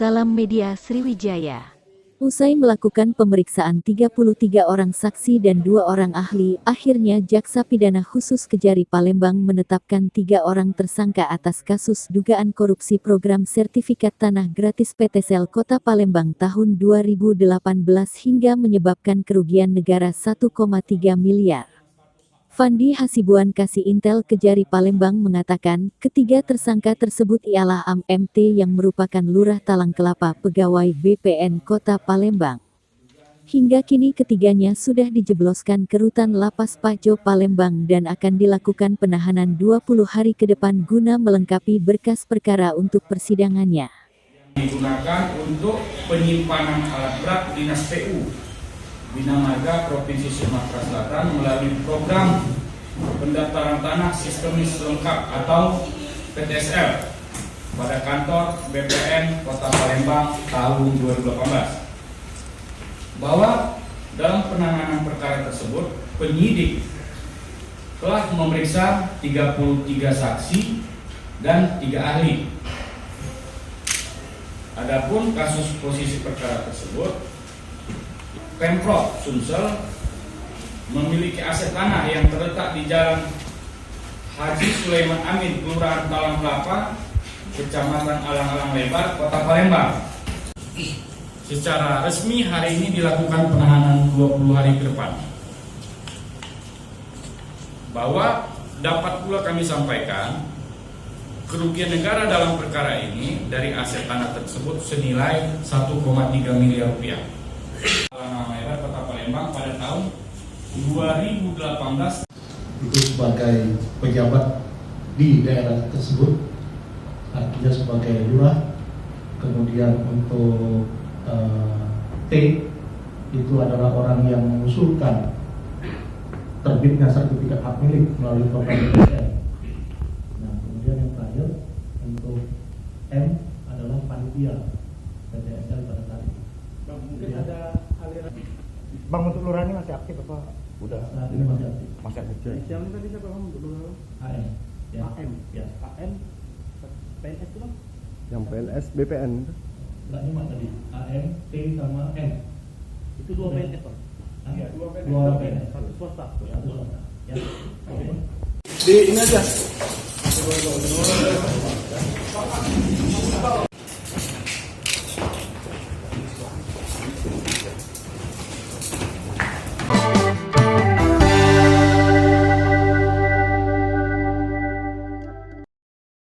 Salam Media Sriwijaya. Usai melakukan pemeriksaan 33 orang saksi dan 2 orang ahli, akhirnya Jaksa Pidana Khusus Kejari Palembang menetapkan 3 orang tersangka atas kasus dugaan korupsi program sertifikat tanah gratis PT Sel Kota Palembang tahun 2018 hingga menyebabkan kerugian negara 1,3 miliar. Fandi Hasibuan Kasih Intel Kejari Palembang mengatakan, ketiga tersangka tersebut ialah AMT yang merupakan Lurah Talang Kelapa pegawai BPN Kota Palembang. Hingga kini ketiganya sudah dijebloskan ke rutan Lapas Pajo Palembang dan akan dilakukan penahanan 20 hari ke depan guna melengkapi berkas perkara untuk persidangannya. Digunakan untuk penyimpanan alat berat Dinas PU Bina Marga Provinsi Sumatera Selatan melalui program pendaftaran tanah sistemis lengkap atau PTSL pada kantor BPN Kota Palembang tahun 2018. Bahwa dalam penanganan perkara tersebut penyidik telah memeriksa 33 saksi dan 3 ahli. Adapun kasus posisi perkara tersebut, Pemprov Sumsel memiliki aset tanah yang terletak di Jalan Haji Sulaiman Amin, Kelurahan Talang Kelapa, Kecamatan Alang-Alang Lebar, Kota Palembang. Secara resmi hari ini dilakukan penahanan 20 hari ke depan. Bahwa dapat pula kami sampaikan, kerugian negara dalam perkara ini dari aset tanah tersebut senilai 1,3 miliar rupiah. Alang-Alang Kota Palembang pada tahun 2018 itu sebagai pejabat di daerah tersebut, artinya sebagai lurah. Kemudian untuk T itu adalah orang yang mengusulkan terbitnya sertifikat hak milik melalui program PTSL. Nah, kemudian yang terakhir untuk M adalah panitia PTSL pada saat itu. Mungkin ada aliran. Bang, untuk lurah ini masih aktif apa? Udah. Saat ini masih aktif. Masih aktif. Siapa tadi siapa Bang untuk lurah? AM. Ya. AM. Ya. AM PNS itu Bang? Yang PNS BPN itu? Enggak cuma tadi AM, T sama M. Itu 2 PNS Bang? Iya, 2 PNS. 2 PNS. Satu swasta. Ya, itu swasta. Ya. Oke. Di ini aja.